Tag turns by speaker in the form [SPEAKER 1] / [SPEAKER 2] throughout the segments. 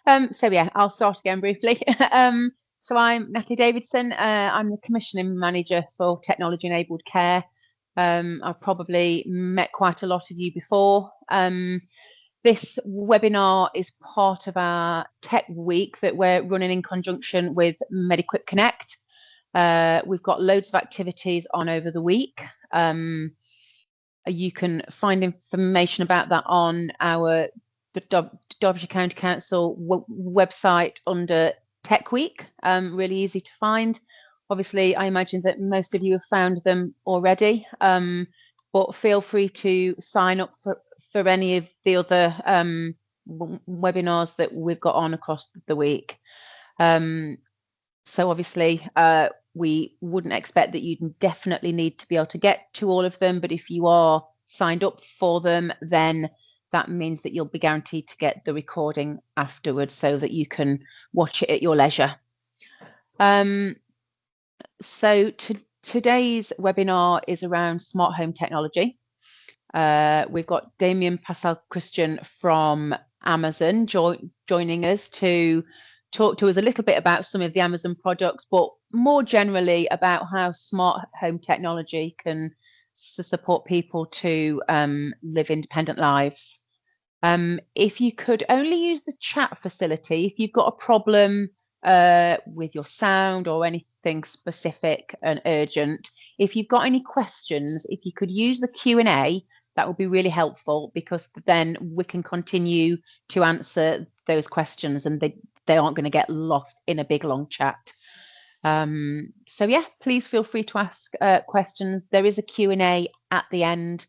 [SPEAKER 1] So yeah, I'll start again briefly. So I'm Natalie Davidson. I'm the commissioning manager for technology enabled care. I've probably met quite a lot of you before. This webinar is part of our tech week that we're running in conjunction with Mediquip Connect. We've got loads of activities on over the week. You can find information about that on our Derbyshire County Council website under Tech Week. Really easy to find. Obviously, I imagine that most of you have found them already, but feel free to sign up for any of the other webinars that we've got on across the week. So obviously, we wouldn't expect that you definitely need to be able to get to all of them, but if you are signed up for them, then that means that you'll be guaranteed to get the recording afterwards so that you can watch it at your leisure. So today's webinar is around smart home technology. We've got Damien Pascal Christian from Amazon joining us to talk to us a little bit about some of the Amazon products, but more generally about how smart home technology can support people to live independent lives. If you could only use the chat facility, if you've got a problem with your sound or anything specific and urgent, if you've got any questions, if you could use the Q&A, that would be really helpful, because then we can continue to answer those questions and they aren't going to get lost in a big long chat. So yeah, please feel free to ask questions. There is a Q&A at the end.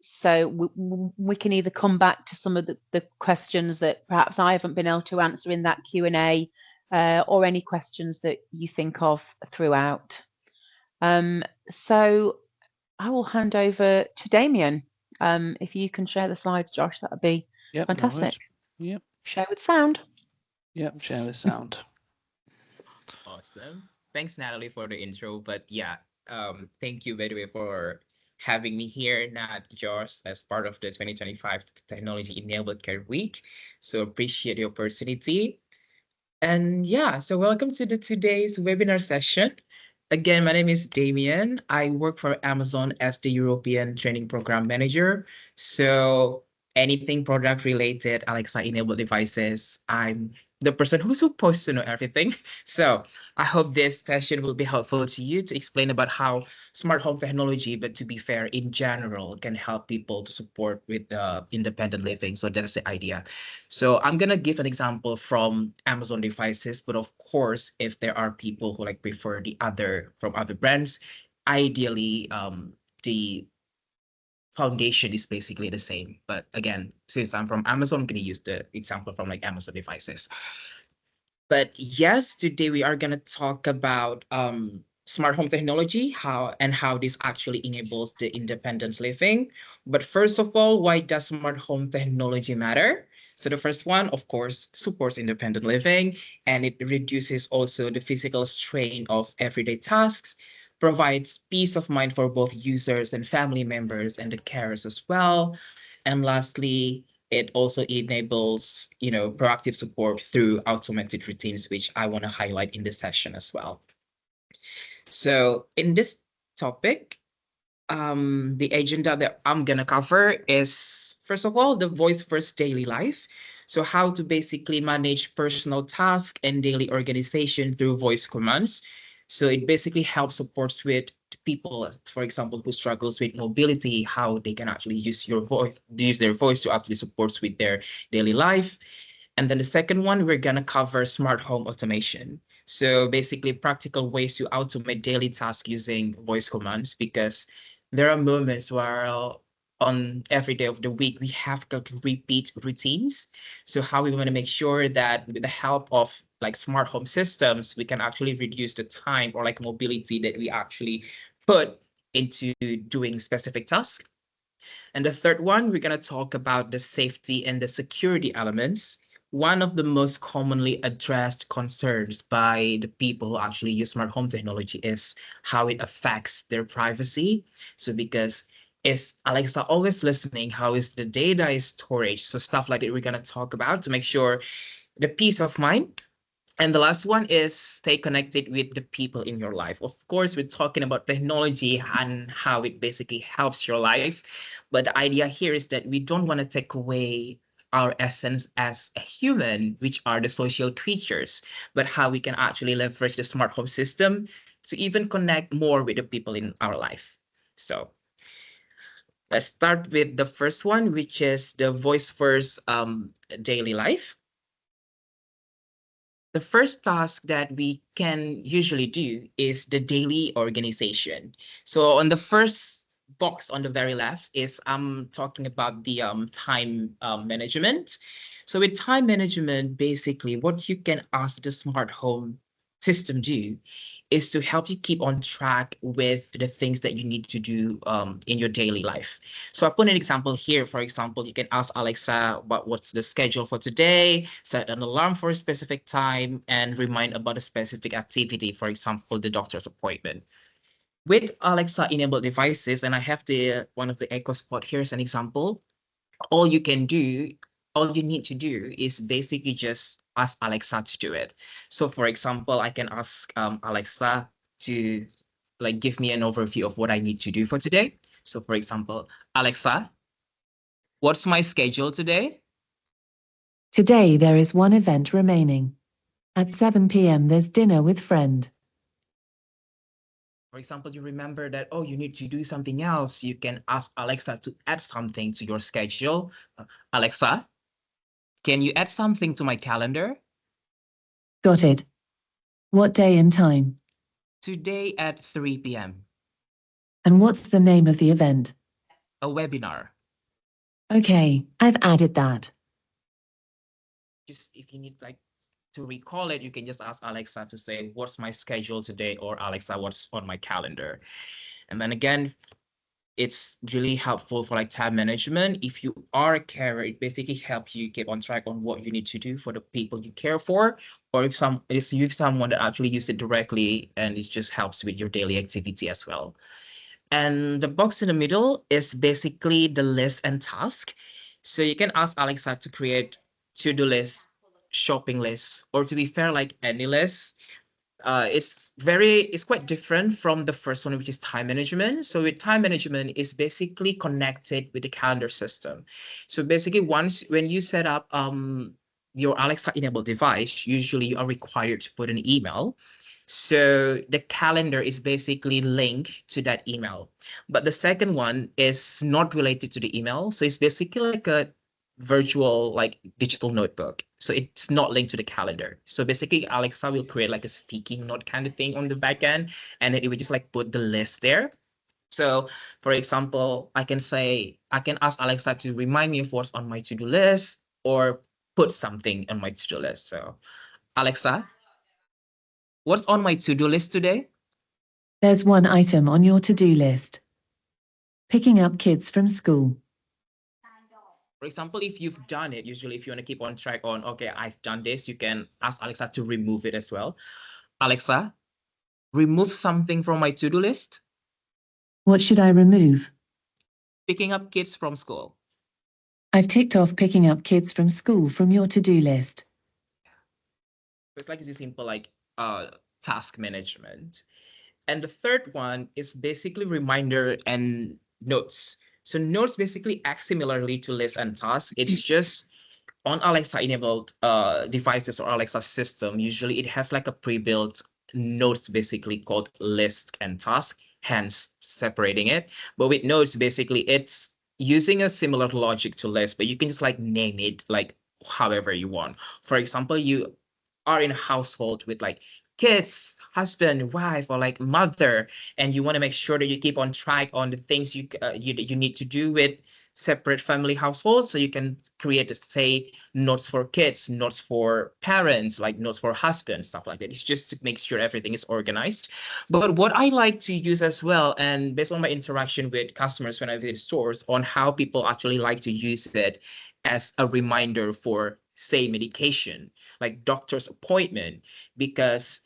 [SPEAKER 1] So we can either come back to some of the questions that perhaps I haven't been able to answer in that Q&A, or any questions that you think of throughout. So I will hand over to Damien. If you can share the slides, Josh, that would be fantastic.
[SPEAKER 2] No, yep.
[SPEAKER 1] Share with sound.
[SPEAKER 2] Yep, share with sound.
[SPEAKER 3] Awesome. Thanks, Natalie, for the intro. But yeah, thank you, by the way, for having me here, Nat, Josh, as part of the 2025 Technology Enabled Care Week. So appreciate the opportunity. And yeah, so welcome to today's webinar session. Again, my name is Damien. I work for Amazon as the European Training Program Manager. So anything product related, Alexa enabled devices, I'm the person who's supposed to know everything. So I hope this session will be helpful to you to explain about how smart home technology, but to be fair, in general, can help people to support with independent living. So that's the idea. So I'm gonna give an example from Amazon devices, but of course, if there are people who like prefer the other from other brands, ideally the foundation is basically the same. But again, since I'm from Amazon, I'm gonna use the example from like Amazon devices. But yes, today we are gonna talk about smart home technology, how this actually enables the independent living. But first of all, why does smart home technology matter? So the first one, of course, supports independent living, and it reduces also the physical strain of everyday tasks, provides peace of mind for both users and family members and the carers as well. And lastly, it also enables, proactive support through automated routines, which I want to highlight in this session as well. So in this topic, the agenda that I'm gonna cover is, first of all, the voice first daily life. So how to basically manage personal tasks and daily organization through voice commands. So it basically helps supports with people, for example, who struggles with mobility, how they can actually use their voice to actually support with their daily life. And then the second one, we're gonna cover smart home automation. So basically practical ways to automate daily tasks using voice commands, because there are moments where on every day of the week, we have to repeat routines. So how we want to make sure that with the help of like smart home systems, we can actually reduce the time or like mobility that we actually put into doing specific tasks. And the third one, we're going to talk about the safety and the security elements. One of the most commonly addressed concerns by the people who actually use smart home technology is how it affects their privacy. So because Is Alexa always listening? How is the data storage? So stuff like that we're going to talk about to make sure the peace of mind. And the last one is stay connected with the people in your life. Of course, we're talking about technology and how it basically helps your life. But the idea here is that we don't want to take away our essence as a human, which are the social creatures, but how we can actually leverage the smart home system to even connect more with the people in our life. So let's start with the first one, which is the voice first daily life. The first task that we can usually do is the daily organization. So on the first box on the very left is I'm talking about the time management. So with time management, basically what you can ask the smart home system do is to help you keep on track with the things that you need to do in your daily life. So I put an example here. For example, you can ask Alexa what's the schedule for today, set an alarm for a specific time, and remind about a specific activity, for example, the doctor's appointment. With Alexa enabled devices, and I have the one of the Echo Spot here as an example, all you need to do is basically just ask Alexa to do it. So for example, I can ask Alexa to like give me an overview of what I need to do for today. So for example, Alexa, what's my schedule today?
[SPEAKER 4] Today there is one event remaining. At 7 p.m. there's dinner with friend.
[SPEAKER 3] For example, you remember that, oh, you need to do something else. You can ask Alexa to add something to your schedule. Alexa, can you add something to my calendar?
[SPEAKER 4] Got it. What day and time?
[SPEAKER 3] Today at 3 p.m.
[SPEAKER 4] And what's the name of the event?
[SPEAKER 3] A webinar.
[SPEAKER 4] Okay, I've added that.
[SPEAKER 3] Just if you need like to recall it, you can just ask Alexa to say, what's my schedule today? Or Alexa, what's on my calendar? And then again, it's really helpful for like time management. If you are a carer, it basically helps you keep on track on what you need to do for the people you care for, or if you have someone that actually use it directly, and it just helps with your daily activity as well. And the box in the middle is basically the list and task. So you can ask Alexa to create to-do list, shopping list, or to be fair, like any list. It's quite different from the first one, which is time management. So with time management, is basically connected with the calendar system. So basically, when you set up your Alexa enabled device, usually you are required to put an email. So the calendar is basically linked to that email. But the second one is not related to the email. So it's basically like a virtual like digital notebook. So it's not linked to the calendar. So basically Alexa will create like a sticky note kind of thing on the back end, and it would just like put the list there. So for example, I can ask Alexa to remind me of what's on my to-do list or put something on my to-do list. So Alexa, what's on my to-do list today?
[SPEAKER 4] There's one item on your to-do list. Picking up kids from school.
[SPEAKER 3] For example, if you've done it, usually if you want to keep on track on, okay, I've done this, you can ask Alexa to remove it as well. Alexa, remove something from my to-do list.
[SPEAKER 4] What should I remove?
[SPEAKER 3] Picking up kids from school.
[SPEAKER 4] I've ticked off picking up kids from school from your to-do list.
[SPEAKER 3] It's like this simple like task management. And the third one is basically reminder and notes. So notes basically act similarly to list and task. It's just on Alexa enabled devices or Alexa system, usually it has like a pre-built notes basically called list and task, hence separating it. But with notes, basically it's using a similar logic to list, but you can just like name it like however you want. For example, you are in a household with like kids, husband, wife, or like mother, and you want to make sure that you keep on track on the things you need to do with separate family households. So you can create, say, notes for kids, notes for parents, like notes for husbands, stuff like that. It's just to make sure everything is organized. But what I like to use as well, and based on my interaction with customers when I visit stores, on how people actually like to use it as a reminder for, say, medication, like doctor's appointment, because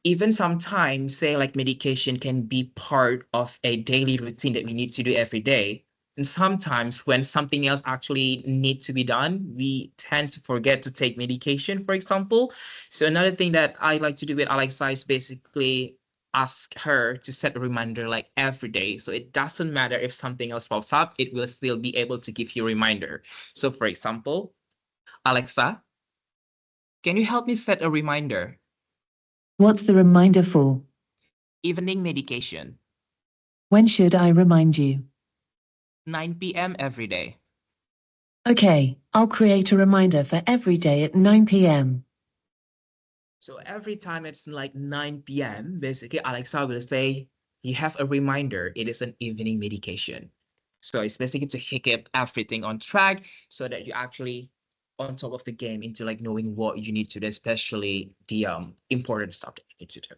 [SPEAKER 3] even sometimes say like medication can be part of a daily routine that we need to do every day. And sometimes when something else actually need to be done, we tend to forget to take medication, for example. So another thing that I like to do with Alexa is basically ask her to set a reminder like every day. So it doesn't matter if something else pops up, it will still be able to give you a reminder. So for example, Alexa, can you help me set a reminder?
[SPEAKER 4] What's the reminder for?
[SPEAKER 3] Evening medication,
[SPEAKER 4] When should I remind you?
[SPEAKER 3] 9 p.m. every day.
[SPEAKER 4] Okay, I'll create a reminder for every day at 9 p.m.
[SPEAKER 3] So every time it's like 9 p.m., basically Alexa will say, you have a reminder, it is an evening medication. So it's basically to keep everything on track so that you actually on top of the game into like knowing what you need to do, especially the important stuff that you need to do.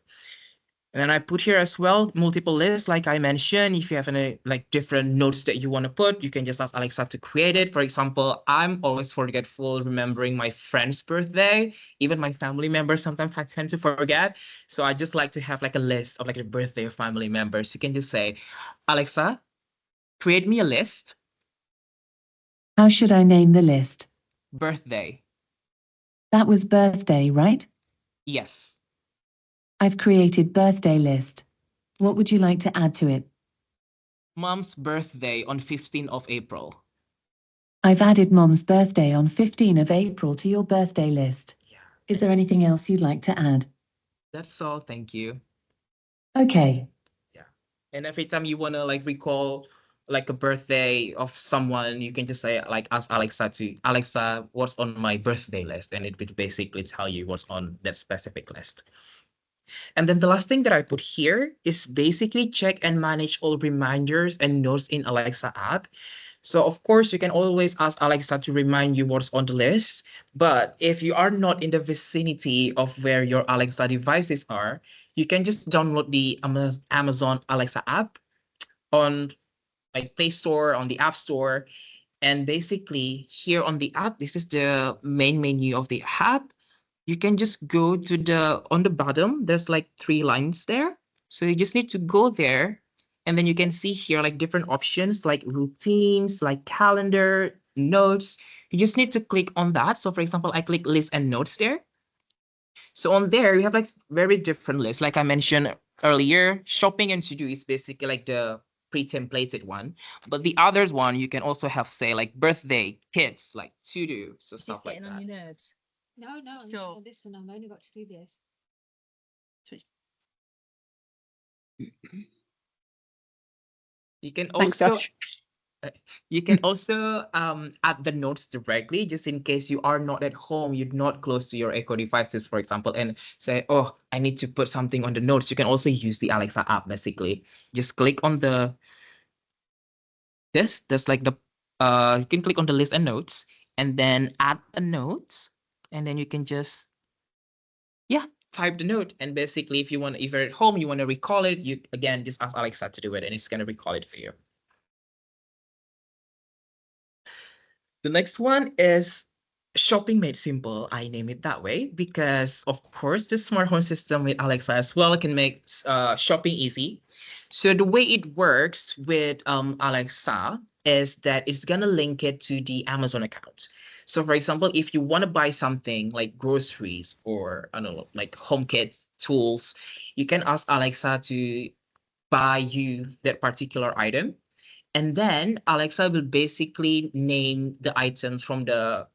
[SPEAKER 3] And then I put here as well, multiple lists, like I mentioned. If you have any like different notes that you want to put, you can just ask Alexa to create it. For example, I'm always forgetful remembering my friend's birthday. Even my family members, sometimes I tend to forget. So I just like to have like a list of like the birthday of family members. You can just say, Alexa, create me a list,
[SPEAKER 4] How should I name the list?
[SPEAKER 3] birthday.
[SPEAKER 4] That was birthday, right?
[SPEAKER 3] Yes.
[SPEAKER 4] I've created birthday list. What would you like to add to it?
[SPEAKER 3] Mom's birthday on 15th of April.
[SPEAKER 4] I've added Mom's birthday on 15 of April to your birthday list.
[SPEAKER 3] Yeah.
[SPEAKER 4] Is there anything else you'd like to add?
[SPEAKER 3] That's all. Thank you.
[SPEAKER 4] Okay.
[SPEAKER 3] And every time you want to like recall like a birthday of someone, you can just say like ask Alexa to Alexa, what's on my birthday list? And it would basically tell you what's on that specific list. And then the last thing that I put here is basically check and manage all reminders and notes in Alexa app. So of course, you can always ask Alexa to remind you what's on the list. But if you are not in the vicinity of where your Alexa devices are, you can just download the Amazon Alexa app on like Play Store, on the App Store. And basically here on the app, this is the main menu of the app. You can just go to on the bottom, there's like 3 lines there. So you just need to go there. And then you can see here like different options like routines, like calendar, notes. You just need to click on that. So for example, I click list and notes there. So on there, you have like very different lists. Like I mentioned earlier, shopping and to-do is basically like the pre-templated one. But the others one, you can also have say like birthday, kids, like to-do, so
[SPEAKER 5] Is this
[SPEAKER 3] stuff like
[SPEAKER 5] getting on your
[SPEAKER 3] that.
[SPEAKER 5] nerves?
[SPEAKER 6] No, I'm not
[SPEAKER 5] Sure.
[SPEAKER 6] gonna listen. I've only got to do this.
[SPEAKER 5] So it's
[SPEAKER 3] You can
[SPEAKER 1] Thanks,
[SPEAKER 3] also
[SPEAKER 1] Josh.
[SPEAKER 3] you can also add the notes directly, just in case you are not at home, you're not close to your Echo devices, for example, and say, oh, I need to put something on the notes. You can also use the Alexa app, basically. Just click on that's like the you can click on the list and notes and then add a note, and then you can just type the note. And basically, if you're at home, you want to recall it, you again just ask Alexa to do it, and it's gonna recall it for you. The next one is shopping made simple. I name it that way because, of course, the smart home system with Alexa as well can make shopping easy. So the way it works with Alexa is that it's gonna link it to the Amazon account. So, for example, if you want to buy something like groceries or I don't know, like HomeKit tools, you can ask Alexa to buy you that particular item. And then Alexa will basically name the items from the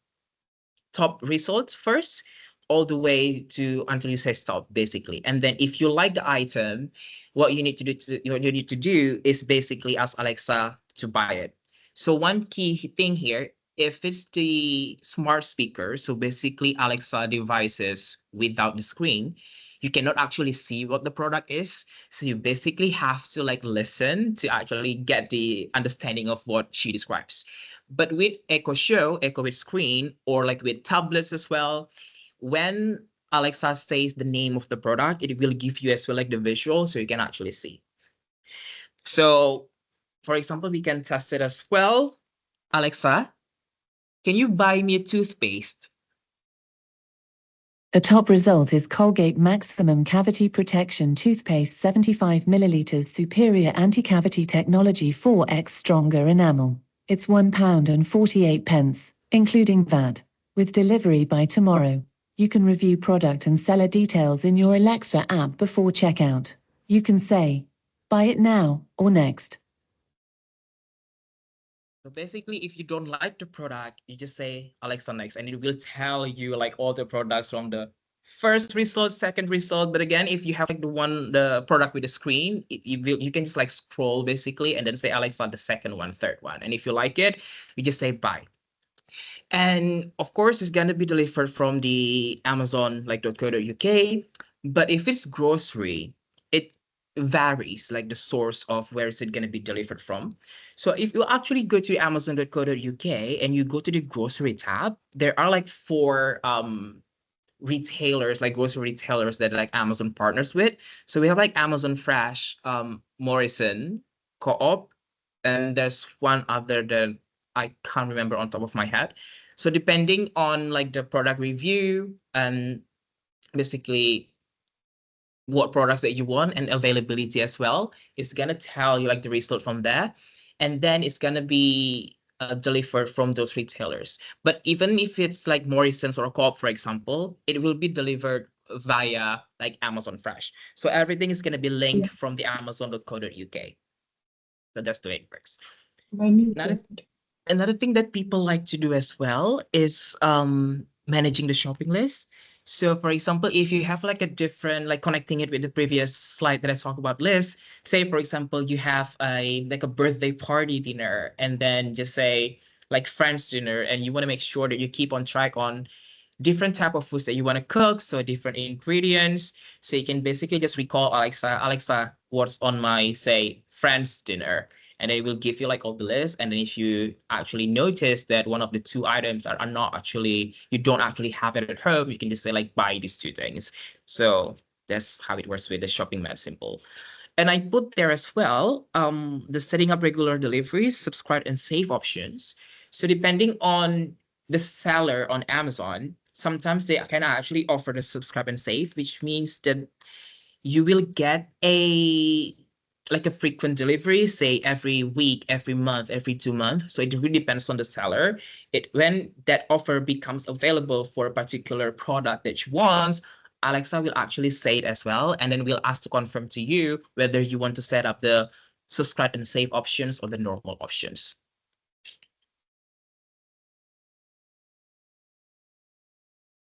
[SPEAKER 3] top results first, all the way to until you say stop, basically. And then if you like the item, what you need to do is basically ask Alexa to buy it. So one key thing here, if it's the smart speaker, so basically Alexa devices without the screen, you cannot actually see what the product is. So you basically have to like listen to actually get the understanding of what she describes. But with Echo Show, Echo with screen, or like with tablets as well, when Alexa says the name of the product, it will give you as well like the visual so you can actually see. So for example, we can test it as well. Alexa, can you buy me a toothpaste?
[SPEAKER 4] A top result is Colgate Maximum Cavity Protection Toothpaste 75 ml superior anti-cavity technology 4x stronger enamel. It's £1.48, including VAT, with delivery by tomorrow. You can review product and seller details in your Alexa app before checkout. You can say, buy it now or next.
[SPEAKER 3] So basically, if you don't like the product, you just say Alexa next, and it will tell you like all the products from the first result, second result. But again, if you have like the product with the screen, you can just like scroll basically, and then say Alexa the second one, third one. And if you like it, you just say buy. And of course, it's gonna be delivered from the Amazon like .co.uk. But if it's grocery, it varies like the source of where is it going to be delivered from. So if you actually go to amazon.co.uk and you go to the grocery tab, there are like 4 retailers, like grocery retailers that like Amazon partners with. So we have like Amazon Fresh, Morrison, Co-op, and there's one other that I can't remember on top of my head. So depending on like the product review and basically what products that you want and availability as well, it's gonna tell you like the result from there, and then it's gonna be delivered from those retailers. But even if it's like Morrison's or Co-op, for example, it will be delivered via like Amazon Fresh. So everything is gonna be linked from the amazon.co.uk. So that's the way it works. Another thing that people like to do as well is managing the shopping list. So for example, if you have like a different, like connecting it with the previous slide that I talked about list, say for example, you have like a birthday party dinner, and then just say like friends dinner, and you want to make sure that you keep on track on different type of foods that you want to cook, so different ingredients. So you can basically just recall Alexa, what's on my, say, friends dinner, and it will give you like all the list. And then if you actually notice that one of the 2 items are not actually, you don't actually have it at home, you can just say like buy these 2 things. So that's how it works with the Shopping Mad Simple. And I put there as well the setting up regular deliveries, subscribe and save options. So depending on the seller on Amazon, sometimes they can actually offer the subscribe and save, which means that you will get a frequent delivery, say every week, every month, every 2 months. So it really depends on the seller. When that offer becomes available for a particular product that you want, Alexa will actually say it as well, and then we'll ask to confirm to you whether you want to set up the subscribe and save options or the normal options.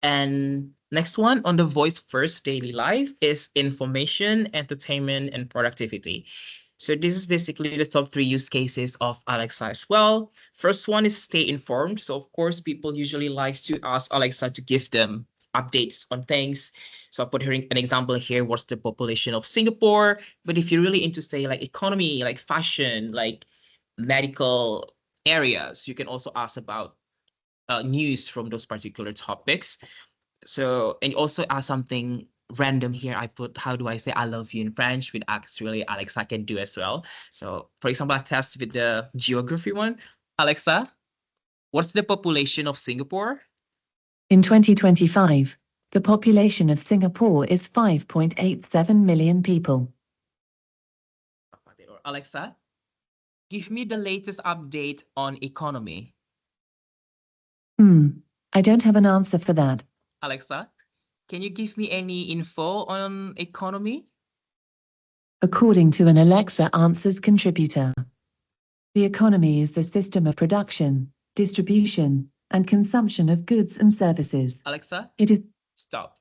[SPEAKER 3] And next one on the voice first daily life is information, entertainment, and productivity. So this is basically the top 3 use cases of Alexa as well. First one is stay informed. So of course, people usually like to ask Alexa to give them updates on things. So I'll put here an example here, what's the population of Singapore? But if you're really into, say, like economy, like fashion, like medical areas, you can also ask about news from those particular topics. So, and also ask something random here. I put, how do I say I love you in French, with actually Alexa can do as well. So for example, I test with the geography one. Alexa, what's the population of Singapore?
[SPEAKER 4] In 2025, the population of Singapore is 5.87 million people.
[SPEAKER 3] Alexa, give me the latest update on economy.
[SPEAKER 4] I don't have an answer for that.
[SPEAKER 3] Alexa, can you give me any info on economy?
[SPEAKER 4] According to an Alexa Answers contributor, the economy is the system of production, distribution, and consumption of goods and services.
[SPEAKER 3] Alexa,
[SPEAKER 4] It is...
[SPEAKER 3] Stop.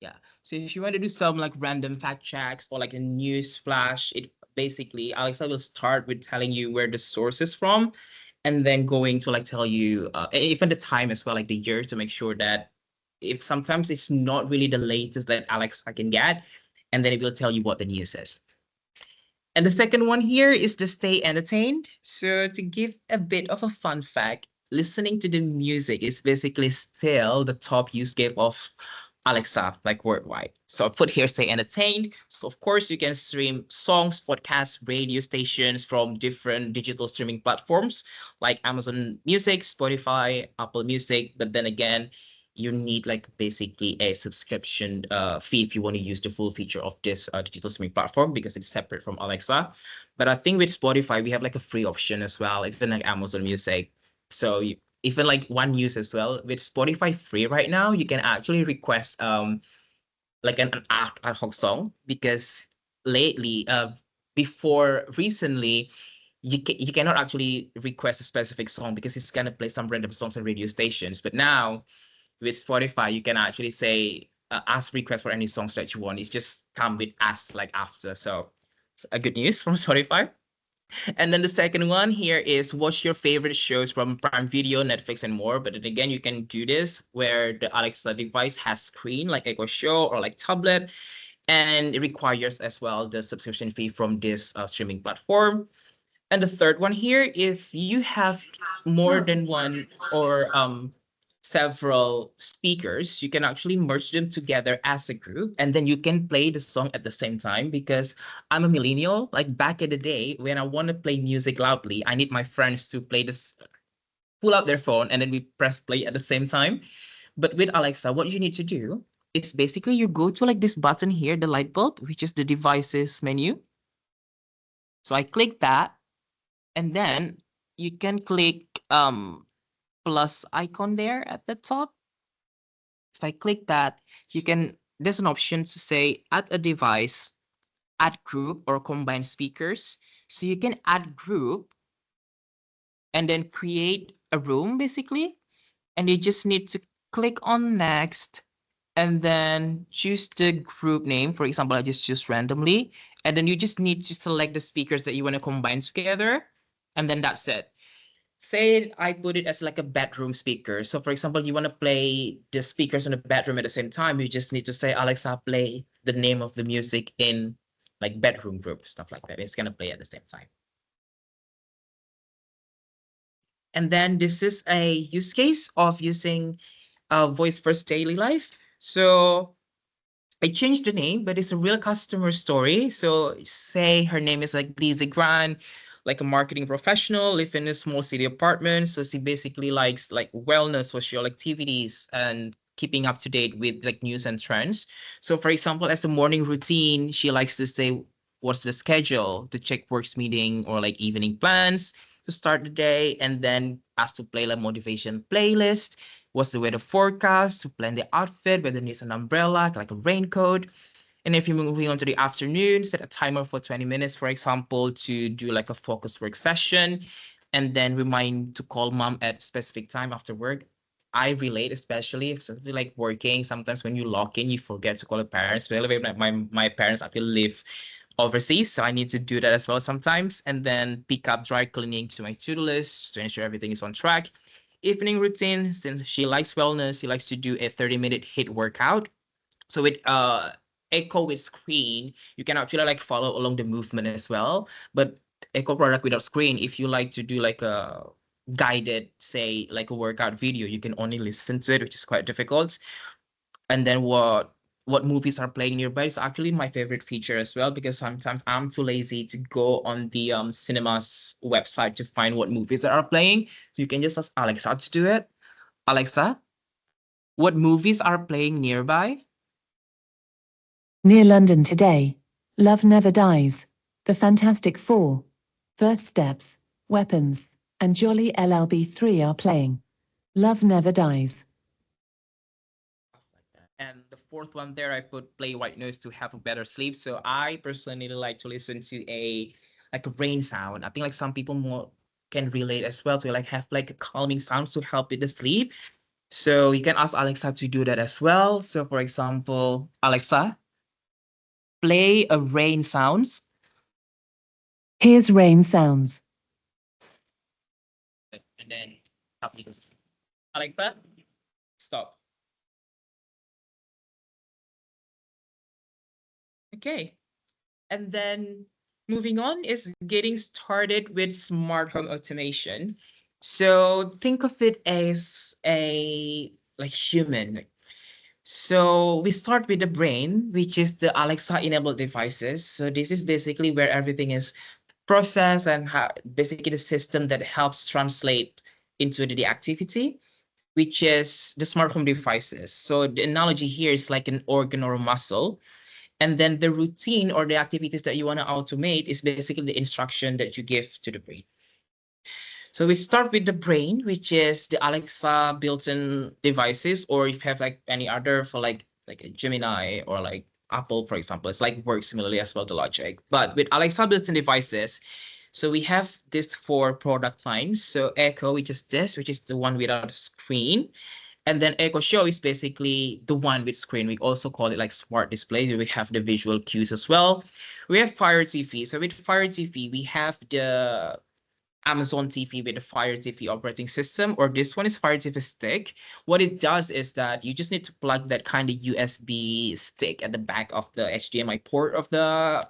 [SPEAKER 3] Yeah. So if you want to do some like random fact checks or like a news flash, it basically, Alexa will start with telling you where the source is from, and then going to like tell you even the time as well, like the year, to make sure that if sometimes it's not really the latest that Alexa can get, and then it will tell you what the news is. And the second one here is to stay entertained. So to give a bit of a fun fact, listening to the music is basically still the top use case of Alexa, like worldwide. So I put here, stay entertained. So of course you can stream songs, podcasts, radio stations from different digital streaming platforms like Amazon Music, Spotify, Apple Music. But then again, you need like basically a subscription fee if you want to use the full feature of this digital streaming platform, because it's separate from Alexa. But I think with Spotify, we have like a free option as well, even like Amazon Music. So even like one use as well. With Spotify free right now, you can actually request like an ad hoc song, because lately, before recently, you cannot actually request a specific song because it's gonna play some random songs on radio stations. But now with Spotify, you can actually say ask request for any songs that you want. It's just come with ask like after. So it's a good news from Spotify. And then the second one here is watch your favorite shows from Prime Video, Netflix, and more. But then again, you can do this where the Alexa device has screen like Echo Show or like tablet, and it requires as well the subscription fee from this streaming platform. And the third one here, if you have more than one or several speakers, you can actually merge them together as a group, and then you can play the song at the same time. Because I'm a millennial, like back in the day, when I want to play music loudly, I need my friends to play this, pull out their phone, and then we press play at the same time. But with Alexa, what you need to do is basically you go to like this button here, the light bulb, which is the devices menu. So I click that, and then you can click plus icon there at the top. If I click that, there's an option to say add a device, add group, or combine speakers. So you can add group and then create a room basically. And you just need to click on next and then choose the group name. For example, I just choose randomly. And then you just need to select the speakers that you want to combine together. And then that's it. Say I put it as like a bedroom speaker. So for example, you want to play the speakers in the bedroom at the same time. You just need to say, Alexa, play the name of the music in like bedroom group, stuff like that. It's going to play at the same time. And then this is a use case of using Voice First Daily Life. So I changed the name, but it's a real customer story. So say her name is like Lizzie Grant, like a marketing professional, live in a small city apartment. So she basically likes like wellness, social activities, and keeping up to date with like news and trends. So for example, as a morning routine, she likes to say, what's the schedule, to check works meeting or like evening plans to start the day, and then ask to play like motivation playlist. What's the weather forecast, to plan the outfit, whether it needs an umbrella, like a raincoat. And if you're moving on to the afternoon, set a timer for 20 minutes, for example, to do like a focus work session, and then remind to call mom at specific time after work. I relate, especially if you're like working. Sometimes when you log in, you forget to call your parents. By the way, my parents actually live overseas, so I need to do that as well sometimes. And then pick up dry cleaning to my to-do list to ensure everything is on track. Evening routine, since she likes wellness, she likes to do a 30-minute HIIT workout. So with Echo with screen, you can actually like follow along the movement as well. But Echo product without screen, if you like to do like a guided, say like a workout video, you can only listen to it, which is quite difficult. And then what movies are playing nearby is actually my favorite feature as well, because sometimes I'm too lazy to go on the cinema's website to find what movies that are playing. So you can just ask Alexa to do it. Alexa, what movies are playing nearby?
[SPEAKER 4] Near London today, Love Never Dies, The Fantastic Four, First Steps, Weapons, and Jolly LLB 3 are playing. Love Never Dies.
[SPEAKER 3] And the fourth one there, I put play white noise to have a better sleep. So I personally like to listen to a rain sound. I think like some people more can relate as well to like have like a calming sounds to help with the sleep. So you can ask Alexa to do that as well. So for example, Alexa, play a rain sounds.
[SPEAKER 4] Here's rain sounds.
[SPEAKER 3] And then Alexa, stop. Okay. And then moving on is getting started with smart home automation. So think of it as a like human. So we start with the brain, which is the Alexa enabled devices. So this is basically where everything is processed and basically the system that helps translate into the activity. which is the smart home devices. So the analogy here is like an organ or a muscle. And then the routine or the activities that you want to automate is basically the instruction that you give to the brain. So we start with the brain, which is the Alexa built-in devices, or if you have like any other for like a Gemini or like Apple, for example, it's like works similarly as well, the logic. But with Alexa built-in devices, so we have these 4 product lines. So Echo, which is this, which is the one without a screen. And then Echo Show is basically the one with screen. We also call it like smart display. We have the visual cues as well. We have Fire TV. So with Fire TV, we have the Amazon TV with the Fire TV operating system, or this one is Fire TV Stick. What it does is that you just need to plug that kind of USB stick at the back of the HDMI port of the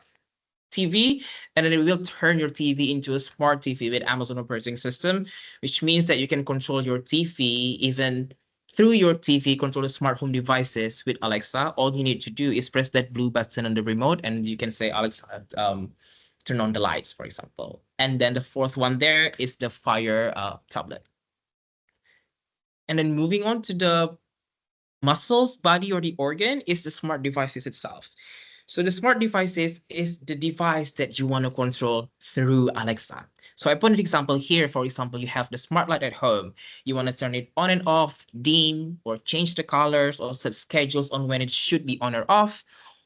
[SPEAKER 3] TV, and then it will turn your TV into a smart TV with Amazon operating system, which means that you can control your TV even through your TV, control the smart home devices with Alexa. All you need to do is press that blue button on the remote, and you can say, Alexa, turn on the lights, for example. And then the 4th one there is the Fire tablet. And then moving on to the muscles, body, or the organ is the smart devices itself. So the smart devices is the device that you want to control through Alexa. So I put an example here. For example, you have the smart light at home. You want to turn it on and off, dim, or change the colors, or set schedules on when it should be on or off.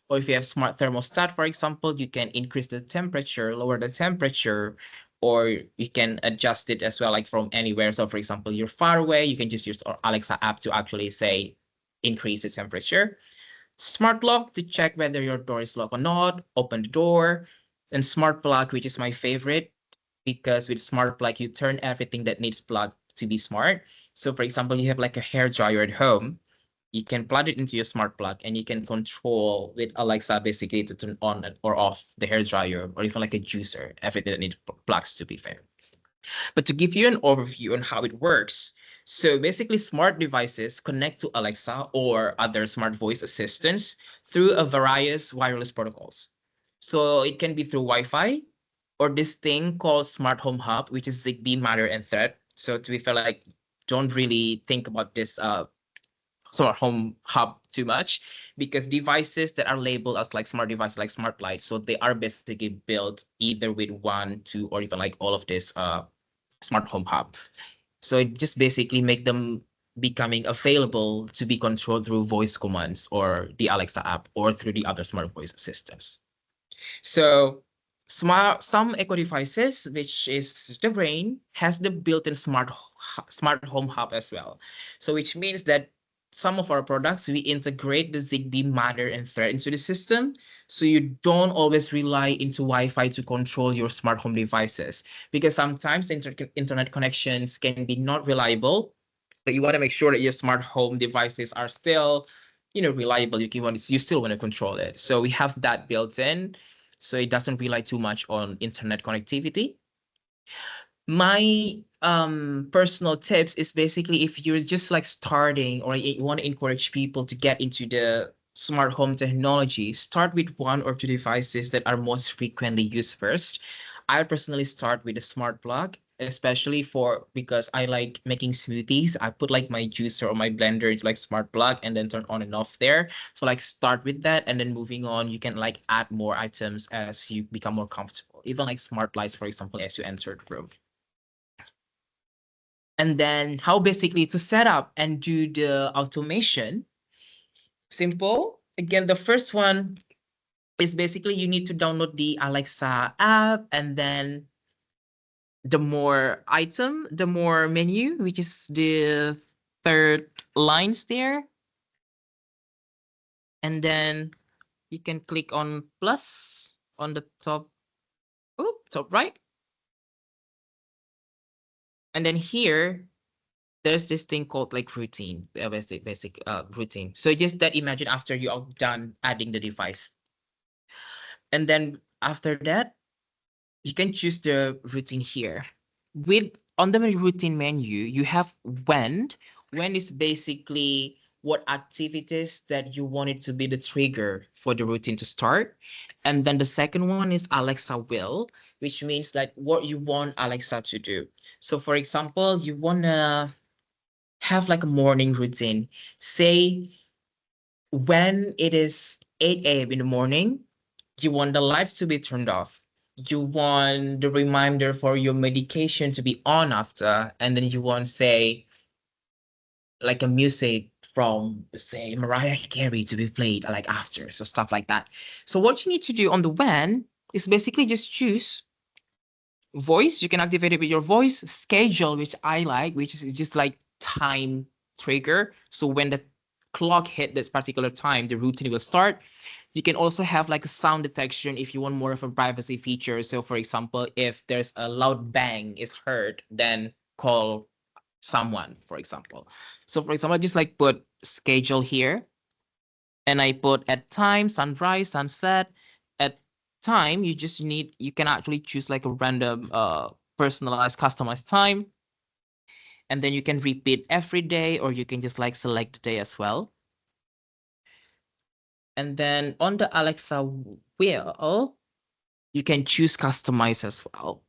[SPEAKER 3] Or if you have smart thermostat, for example, you can increase the temperature, lower the temperature, or you can adjust it as well, like from anywhere. So for example, you're far away, you can just use our Alexa app to actually say, increase the temperature. Smart lock to check whether your door is locked or not, open the door. And smart plug, which is my favorite, because with smart plug, you turn everything that needs plug to be smart. So for example, you have like a hair dryer at home, you can plug it into your smart plug, and you can control with Alexa basically to turn on or off the hair dryer, or even like a juicer, everything that needs plugs, to be fair. But to give you an overview on how it works, so basically smart devices connect to Alexa or other smart voice assistants through a various wireless protocols. So it can be through Wi-Fi, or this thing called Smart Home Hub, which is Zigbee, Matter, and Thread. So to be fair, like, don't really think about this smart home hub too much, because devices that are labeled as like smart devices, like smart lights, so they are basically built either with 1, 2, or even like all of this smart home hub. So it just basically make them becoming available to be controlled through voice commands or the Alexa app or through the other smart voice assistants. So some Echo devices, which is the brain, has the built-in smart home hub as well. So which means that some of our products, we integrate the Zigbee, Matter, and Thread into the system, so you don't always rely into Wi-Fi to control your smart home devices, because sometimes internet connections can be not reliable, but you want to make sure that your smart home devices are still, reliable. You still want to control it. So we have that built in, so it doesn't rely too much on internet connectivity. My personal tips is basically, if you're just like starting or you want to encourage people to get into the smart home technology, start with 1 or 2 devices that are most frequently used first. I personally start with a smart plug, especially because I like making smoothies. I put like my juicer or my blender into like smart plug and then turn on and off there. So like start with that, and then moving on, you can like add more items as you become more comfortable. Even like smart lights, for example, as you enter the room. And then how basically to set up and do the automation. Simple. Again, the first one is basically you need to download the Alexa app, and then the more menu, which is the 3rd lines there. And then you can click on plus on the top right. And then here, there's this thing called like routine, basic routine. So just that, imagine after you are done adding the device. And then after that, you can choose the routine here. On the routine menu, you have when. When is basically what activities that you want it to be the trigger for the routine to start. And then the second one is Alexa will, which means like what you want Alexa to do. So for example, you want to have like a morning routine. Say when it is 8 a.m. in the morning, you want the lights to be turned off. You want the reminder for your medication to be on after, and then you want, say, like a music from, say, Mariah Carey to be played like after, so stuff like that. So what you need to do on the WAN is basically just choose voice. You can activate it with your voice, schedule, which I like, which is just like time trigger. So when the clock hit this particular time, the routine will start. You can also have like a sound detection if you want more of a privacy feature. So for example, if there's a loud bang is heard, then call someone, for example. So for example, I just like put schedule here, and I put at time, sunrise, sunset. At time, you can actually choose like a random personalized, customized time. And then you can repeat every day, or you can just like select the day as well. And then on the Alexa wheel, you can choose customize as well.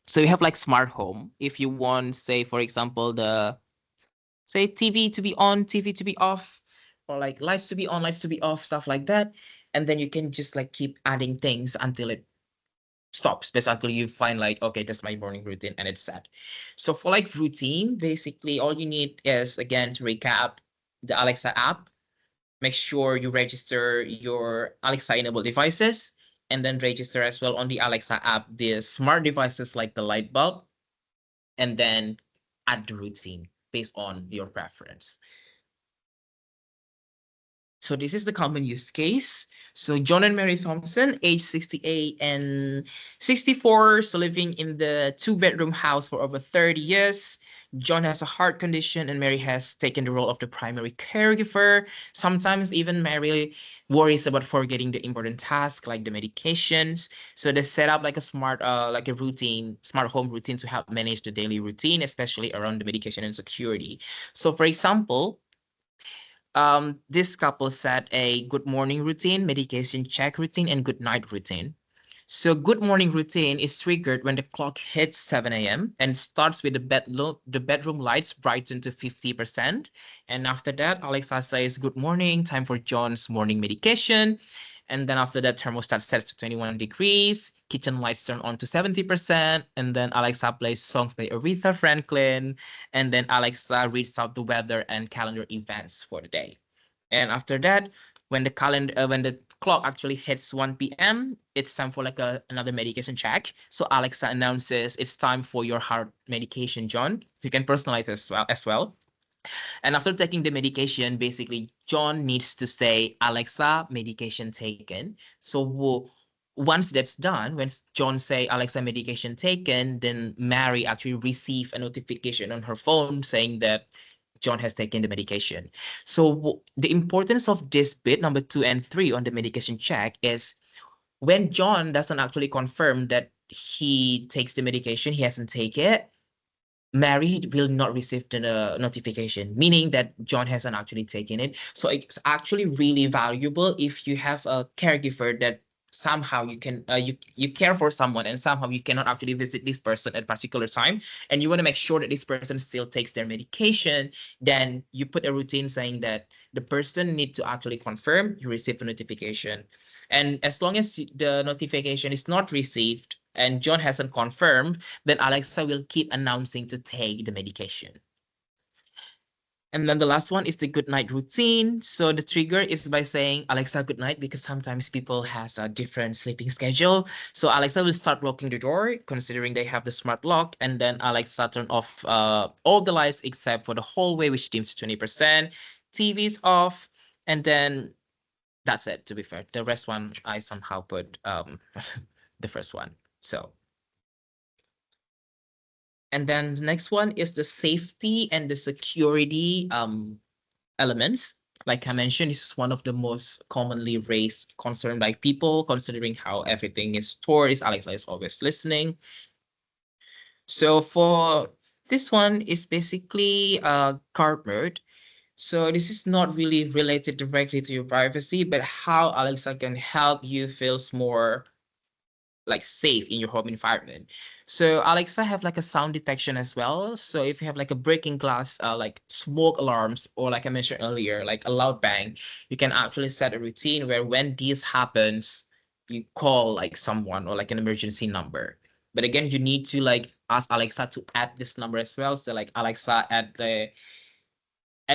[SPEAKER 3] So you have like smart home. If you want, say, for example, say TV to be on, TV to be off, or like lights to be on, lights to be off, stuff like that. And then you can just like keep adding things until it stops, basically until you find like, okay, that's my morning routine and it's set. So for like routine, basically all you need is, again, to recap, the Alexa app. Make sure you register your Alexa enabled devices, and then register as well on the Alexa app the smart devices like the light bulb, and then add the routine based on your preference. So this is the common use case. So John and Mary Thompson, age 68 and 64, so living in the 2-bedroom house for over 30 years. John has a heart condition and Mary has taken the role of the primary caregiver. Sometimes even Mary worries about forgetting the important tasks like the medications. So they set up like a smart smart home routine to help manage the daily routine, especially around the medication and security. So for example, this couple set a good morning routine, medication check routine, and good night routine. So good morning routine is triggered when the clock hits 7 a.m. and starts with the bedroom lights brighten to 50%. And after that, Alexa says, good morning, time for John's morning medication. And then after that, thermostat sets to 21 degrees, kitchen lights turn on to 70%, and then Alexa plays songs by Aretha Franklin, and then Alexa reads out the weather and calendar events for the day. And after that, when the clock actually hits 1 p.m., it's time for like another medication check. So Alexa announces it's time for your heart medication, John. You can personalize this as well. And after taking the medication, basically, John needs to say, Alexa, medication taken. So once that's done, when John say, Alexa, medication taken, then Mary actually receive a notification on her phone saying that John has taken the medication. So the importance of this bit, number 2 and 3 on the medication check, is when John doesn't actually confirm that he takes the medication, he hasn't taken it, Mary will not receive the notification, meaning that John hasn't actually taken it. So it's actually really valuable if you have a caregiver that somehow you can you care for someone and somehow you cannot actually visit this person at a particular time, and you want to make sure that this person still takes their medication. Then you put a routine saying that the person need to actually confirm you receive a notification, and as long as the notification is not received and John hasn't confirmed, then Alexa will keep announcing to take the medication. And then the last one is the good night routine. So the trigger is by saying, Alexa, good night, because sometimes people has a different sleeping schedule. So Alexa will start locking the door, considering they have the smart lock, and then Alexa turn off all the lights except for the hallway, which dims to 20%. TV's off, and then that's it, to be fair. The rest one, I somehow put the first one. So. And then the next one is the safety and the security elements. Like I mentioned, this is one of the most commonly raised concern by people, considering how everything is stored. Alexa is always listening. So for this one is basically guard mode. So this is not really related directly to your privacy, but how Alexa can help you feel more like safe in your home environment. So Alexa have like a sound detection as well. So if you have like a breaking glass, like smoke alarms, or like I mentioned earlier, like a loud bang, you can actually set a routine where when this happens, you call like someone or like an emergency number. But again, you need to like ask Alexa to add this number as well. So like Alexa add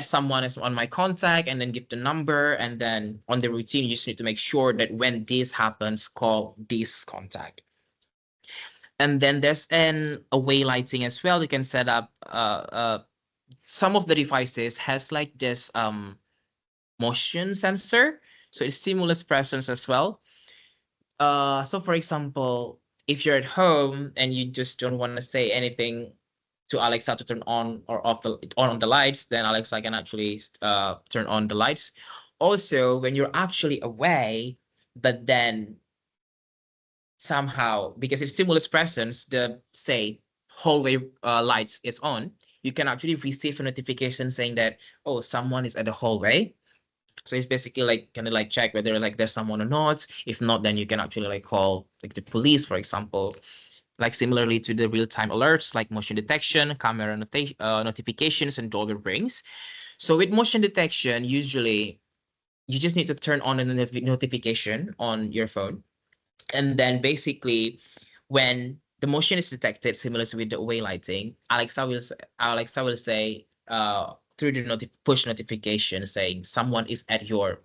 [SPEAKER 3] someone as on my contact, and then give the number, and then on the routine, you just need to make sure that when this happens, call this contact. And then there's an away lighting as well. You can set up some of the devices has like this motion sensor, so it stimulates presence as well. So for example, if you're at home and you just don't want to say anything to Alexa to turn on or off the lights, then Alexa can actually turn on the lights. Also, when you're actually away, but then somehow, because it stimulates presence, the say hallway lights is on, you can actually receive a notification saying that, oh, someone is at the hallway. So it's basically like kind of like check whether like there's someone or not. If not, then you can actually like call like the police, for example. Like similarly to the real-time alerts, like motion detection, camera notifications, and doorbell rings. So with motion detection, usually you just need to turn on a notification on your phone. And then basically when the motion is detected, similar to with the away lighting, Alexa will say through the push notification saying someone is at your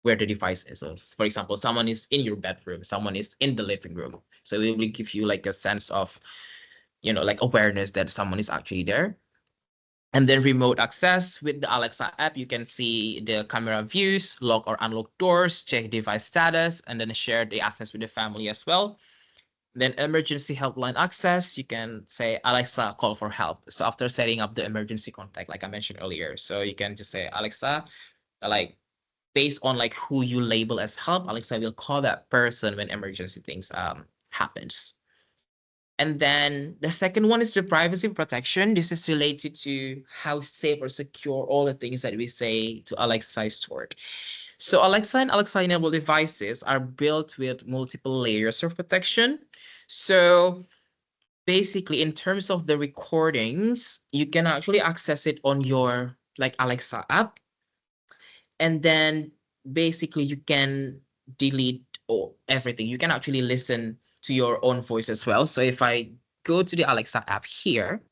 [SPEAKER 3] where the device is. So for example, someone is in your bedroom, someone is in the living room. So it will give you like a sense of, you know, like awareness that someone is actually there. And then remote access with the Alexa app, you can see the camera views, lock or unlock doors, check device status, and then share the access with the family as well. Then emergency helpline access, you can say, Alexa, call for help. So after setting up the emergency contact, like I mentioned earlier, so you can just say, Alexa, like based on like who you label as help, Alexa will call that person when emergency things happens. And then the second one is the privacy protection. This is related to how safe or secure all the things that we say to Alexa is stored. So Alexa and Alexa-enabled devices are built with multiple layers of protection. So basically, in terms of the recordings, you can actually access it on your like Alexa app. And then basically you can delete everything. You can actually listen to your own voice as well. So if I go to the Alexa app here,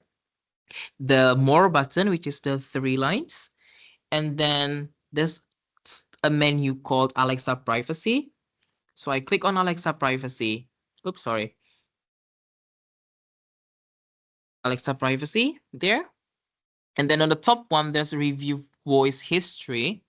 [SPEAKER 3] the more button, which is the 3 lines, and then there's a menu called Alexa Privacy. So I click on Alexa Privacy. Oops, sorry. Alexa Privacy there. And then on the top one, there's review voice history.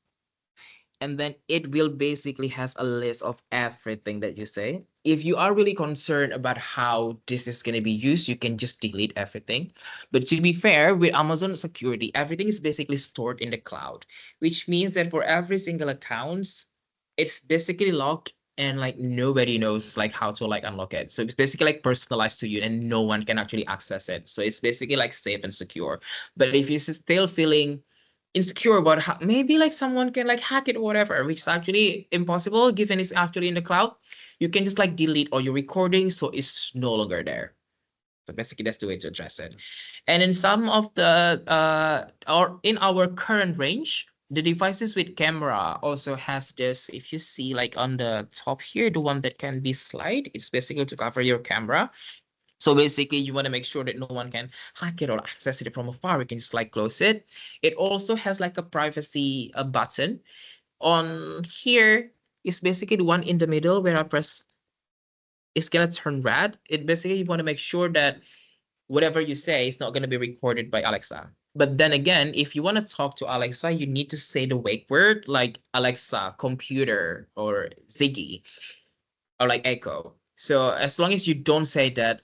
[SPEAKER 3] And then it will basically have a list of everything that you say. If you are really concerned about how this is going to be used, you can just delete everything. But to be fair, with Amazon security, everything is basically stored in the cloud, which means that for every single account, it's basically locked and like nobody knows like how to like unlock it. So it's basically like personalized to you and no one can actually access it. So it's basically like safe and secure. But if you're still feeling insecure about how maybe like someone can like hack it or whatever, which is actually impossible given it's actually in the cloud, you can just like delete all your recordings so it's no longer there. So basically that's the way to address it. And in some of the or in our current range, the devices with camera also has this, if you see like on the top here, the one that can be slide, it's basically to cover your camera. So basically, you want to make sure that no one can hack it or access it from afar. You can just like close it. It also has like a privacy button. On here is basically the one in the middle where I press, it's gonna turn red. It basically you want to make sure that whatever you say is not going to be recorded by Alexa. But then again, if you want to talk to Alexa, you need to say the wake word like Alexa, computer, or Ziggy, or like Echo. So as long as you don't say that,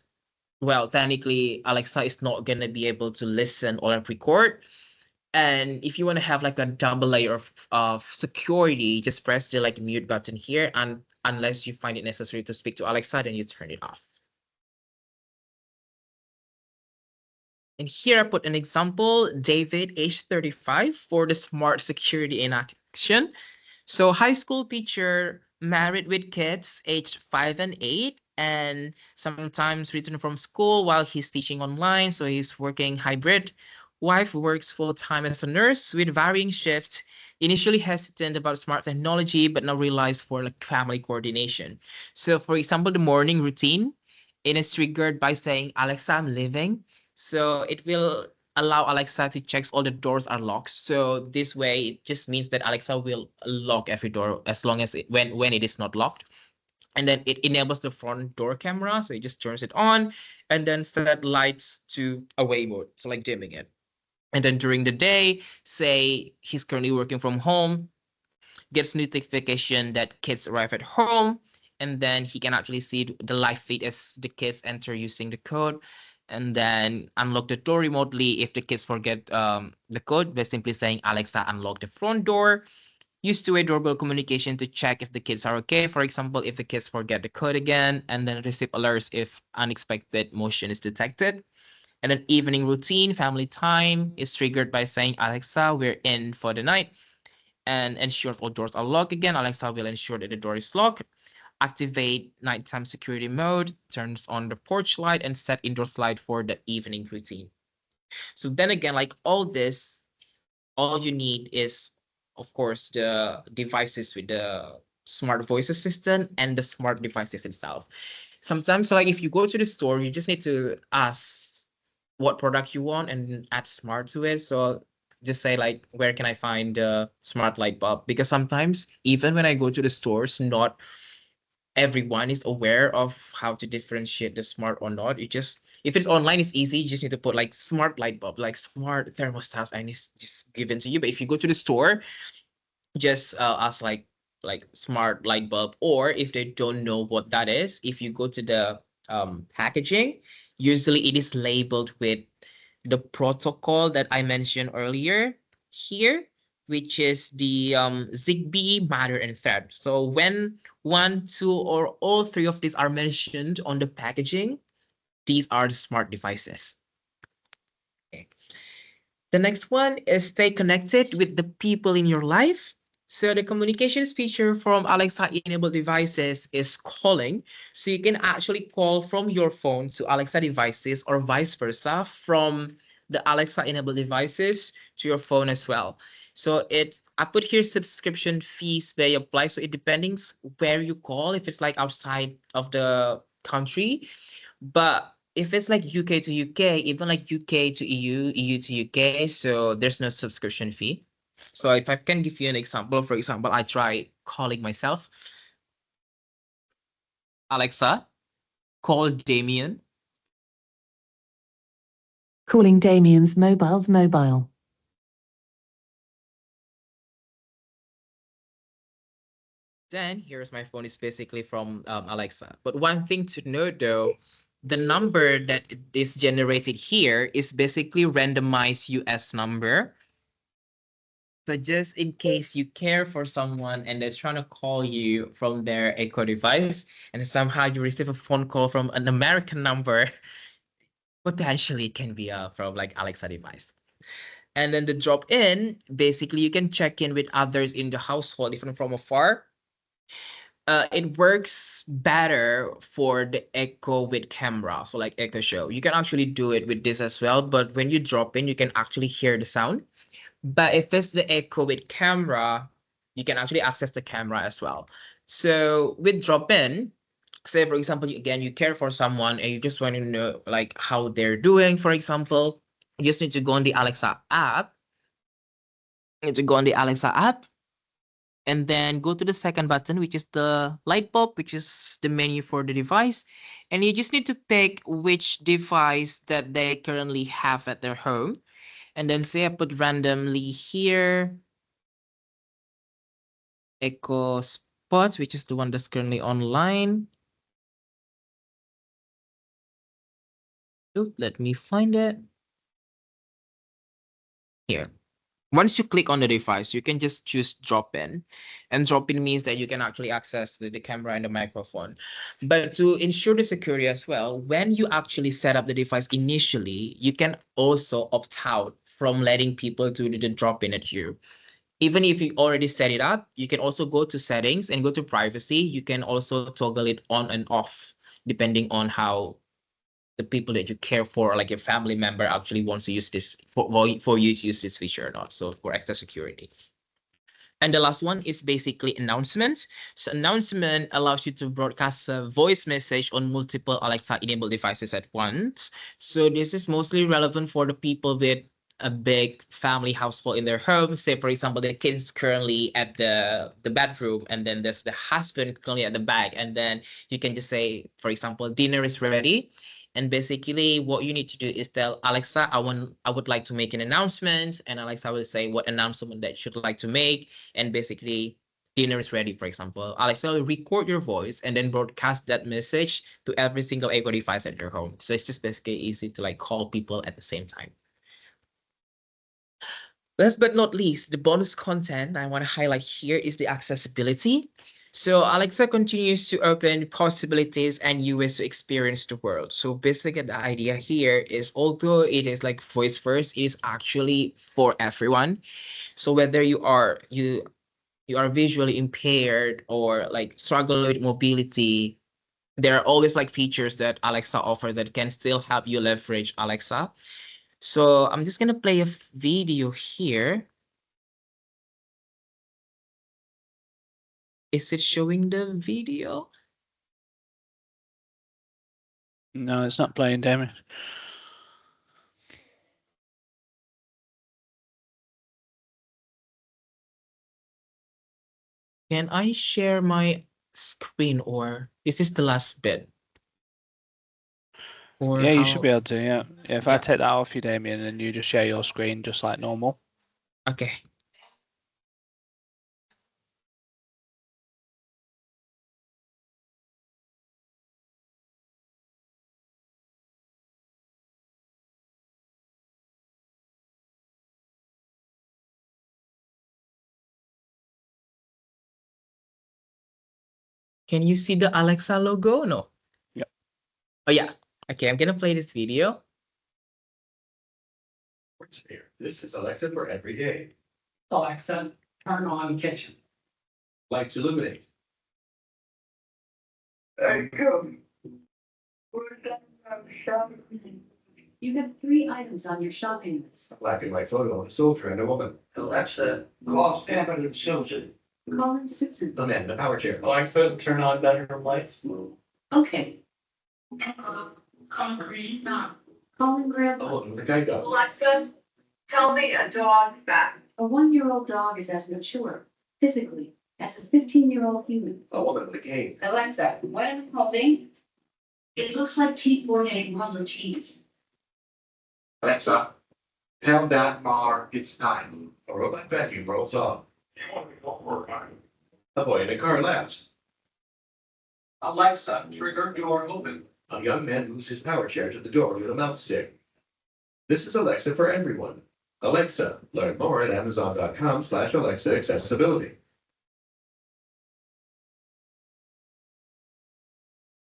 [SPEAKER 3] well, technically, Alexa is not going to be able to listen or record. And if you want to have like a double layer of security, just press the like mute button here. And unless you find it necessary to speak to Alexa, then you turn it off. And here I put an example, David, age 35, for the smart security in action. So high school teacher, married with kids, aged 5 and 8, and sometimes return from school while he's teaching online. So he's working hybrid. Wife works full-time as a nurse with varying shifts. Initially hesitant about smart technology, but now realized for like family coordination. So for example, the morning routine, it is triggered by saying, Alexa, I'm leaving. So it will allow Alexa to check all the doors are locked. So this way, it just means that Alexa will lock every door as long as when it is not locked. And then it enables the front door camera. So it just turns it on and then set lights to away mode. So like dimming it. And then during the day, say he's currently working from home, gets notification that kids arrive at home, and then he can actually see the live feed as the kids enter using the code, and then unlock the door remotely if the kids forget the code by simply saying, Alexa, unlock the front door. Use two-way doorbell communication to check if the kids are okay. For example, if the kids forget the code again, and then receive alerts if unexpected motion is detected. And then evening routine, family time is triggered by saying, Alexa, we're in for the night. And ensure all doors are locked again. Alexa will ensure that the door is locked. Activate nighttime security mode, turns on the porch light, and set indoors light for the evening routine. So then again, like all this, all you need is, of course, the devices with the smart voice assistant and the smart devices itself. Sometimes, like if you go to the store, you just need to ask what product you want and add smart to it. So just say like, where can I find the smart light bulb? Because sometimes even when I go to the stores, not everyone is aware of how to differentiate the smart or not. You just, if it's online, it's easy. You just need to put like smart light bulb, like smart thermostats, and it's just given to you. But if you go to the store, just ask like smart light bulb, or if they don't know what that is, if you go to the packaging, usually it is labeled with the protocol that I mentioned earlier here, which is the Zigbee, Matter, and Thread. So when one, two, or all three of these are mentioned on the packaging, these are the smart devices. Okay. The next one is stay connected with the people in your life. So the communications feature from Alexa-enabled devices is calling. So you can actually call from your phone to Alexa devices or vice versa from the Alexa-enabled devices to your phone as well. So I put here subscription fees may apply. So it depends where you call, if it's like outside of the country. But if it's like UK to UK, even like UK to EU, EU to UK, so there's no subscription fee. So if I can give you an example, for example, I try calling myself. Alexa, call Damien.
[SPEAKER 4] Calling Damien's mobile's mobile.
[SPEAKER 3] Then here's my phone is basically from Alexa. But one thing to note though, the number that is generated here is basically randomized US number. So just in case you care for someone and they're trying to call you from their Echo device and somehow you receive a phone call from an American number, potentially it can be from like Alexa device. And then the drop in, basically you can check in with others in the household even from afar. It works better for the Echo with camera, so like Echo Show. You can actually do it with this as well, but when you drop in, you can actually hear the sound. But if it's the Echo with camera, you can actually access the camera as well. So with drop-in, say for example, again, you care for someone and you just want to know like how they're doing, for example, you just need to go on the Alexa app. You need to go on the Alexa app and then go to the second button, which is the light bulb, which is the menu for the device. And you just need to pick which device that they currently have at their home. And then say I put randomly here, Echo Spot, which is the one that's currently online. Ooh, let me find it. Here. Once you click on the device, you can just choose drop in. And drop in means that you can actually access the camera and the microphone. But to ensure the security as well, when you actually set up the device initially, you can also opt out from letting people do the drop in at you. Even if you already set it up, you can also go to settings and go to privacy. You can also toggle it on and off depending on how the people that you care for, like your family member, actually wants to use this for you to use this feature or not. So for extra security. And the last one is basically announcements. So announcement allows you to broadcast a voice message on multiple Alexa enabled devices at once. So this is mostly relevant for the people with a big family household in their home. Say, for example, the kids currently at the bedroom, and then there's the husband currently at the back. And then you can just say, for example, dinner is ready. And basically what you need to do is tell Alexa, I would like to make an announcement, and Alexa will say what announcement that you'd like to make. And basically dinner is ready, for example. Alexa will record your voice and then broadcast that message to every single Echo device at your home. So it's just basically easy to like call people at the same time. Last but not least, the bonus content I want to highlight here is the accessibility. So Alexa continues to open possibilities and new ways to experience the world. So basically the idea here is, although it is like voice first, it is actually for everyone. So whether you are visually impaired or like struggle with mobility, there are always like features that Alexa offers that can still help you leverage Alexa. So I'm just gonna play a video here. Is it showing the video?
[SPEAKER 2] No, it's not playing, Damien.
[SPEAKER 3] Can I share my screen, or is this the last bit? Or
[SPEAKER 2] Yeah, you
[SPEAKER 3] how-
[SPEAKER 2] should be able to. Yeah. If I
[SPEAKER 3] Yeah.
[SPEAKER 2] take that off you, Damien, and you just share your screen just like normal.
[SPEAKER 3] Okay. Can you see the Alexa logo? No.
[SPEAKER 2] Yep.
[SPEAKER 3] Oh yeah. Okay, I'm gonna play this video.
[SPEAKER 7] This is Alexa for every day.
[SPEAKER 8] Alexa, turn on kitchen.
[SPEAKER 7] Lights illuminate.
[SPEAKER 8] There you go. You have 3 items on your shopping list.
[SPEAKER 7] A black and white photo of a soldier and a woman.
[SPEAKER 8] Alexa, call Stanford and Susan. Calling Susan.
[SPEAKER 7] A man in a power chair.
[SPEAKER 8] Alexa, turn on bedroom lights. Okay. Concrete, not. Calling
[SPEAKER 7] A
[SPEAKER 8] Grandpa.
[SPEAKER 7] woman with a guide dog.
[SPEAKER 9] Alexa, tell me a dog fact.
[SPEAKER 8] A 1-year-old dog is as mature, physically, as a 15-year-old human.
[SPEAKER 7] A woman with a cane.
[SPEAKER 9] Alexa, what am I holding?
[SPEAKER 8] It looks like keyboard and rubber cheese.
[SPEAKER 7] Alexa, tell that Mar it's time. A robot vacuum rolls off. A boy in a car laughs. Alexa, trigger door open. A young man moves his power chair to the door with a mouth stick. This is Alexa for everyone. Alexa, learn more at amazon.com/Alexa accessibility.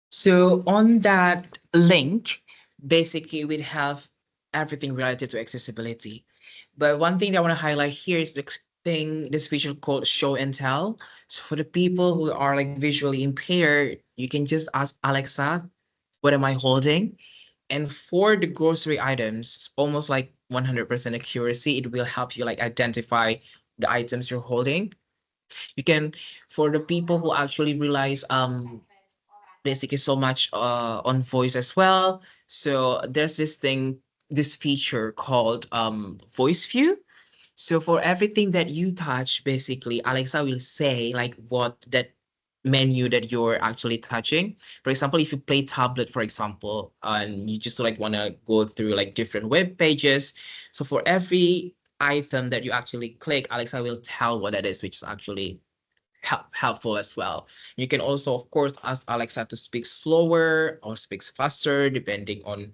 [SPEAKER 3] So on that link, basically we'd have everything related to accessibility. But one thing that I want to highlight here is this feature called show and tell. So for the people who are like visually impaired, you can just ask Alexa, what am I holding? And for the grocery items, it's almost like 100% accuracy. It will help you like identify the items you're holding. You can, for the people who actually realize basically so much on voice as well. So there's this feature called voice view. So for everything that you touch, basically Alexa will say like what that menu that you're actually touching. For example, if you play tablet, for example, and you just like want to go through like different web pages. So for every item that you actually click, Alexa will tell what that is, which is actually helpful as well. You can also, of course, ask Alexa to speak slower or speaks faster, depending on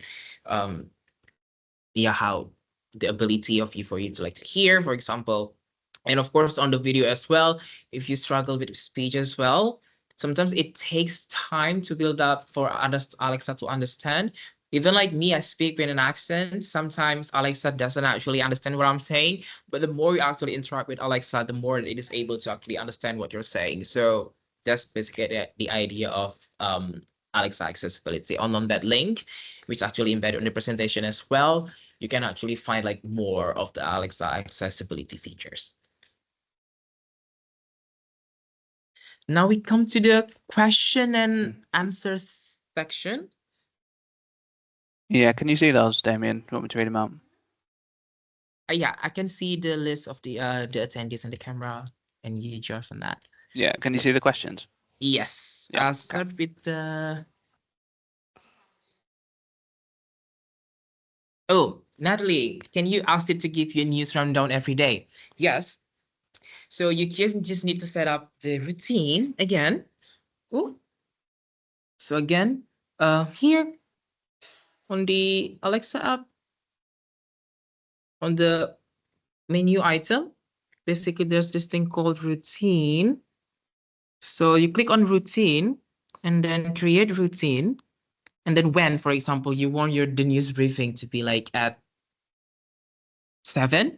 [SPEAKER 3] how the ability of you for you to like to hear, for example. And of course, on the video as well, if you struggle with speech as well, sometimes it takes time to build up for Alexa to understand. Even like me, I speak with an accent. Sometimes Alexa doesn't actually understand what I'm saying, but the more you actually interact with Alexa, the more it is able to actually understand what you're saying. So that's basically the idea of Alexa accessibility. On that link, which is actually embedded in the presentation as well, you can actually find like more of the Alexa accessibility features. Now we come to the question and answers section.
[SPEAKER 2] Yeah, can you see those, Damien? Do you want me to read them out?
[SPEAKER 3] Yeah, I can see the list of the attendees and the camera and you just on that.
[SPEAKER 2] Yeah, can you see the questions?
[SPEAKER 3] Yes,
[SPEAKER 2] Yeah,
[SPEAKER 3] I'll
[SPEAKER 2] okay.
[SPEAKER 3] start with the. Oh, Natalie, can you ask it to give you a news rundown every day? Yes. So you just need to set up the routine again. Ooh. So again, here on the Alexa app, on the menu item, basically there's this thing called routine. So you click on routine and then create routine. And then when, for example, you want the news briefing to be like at 7.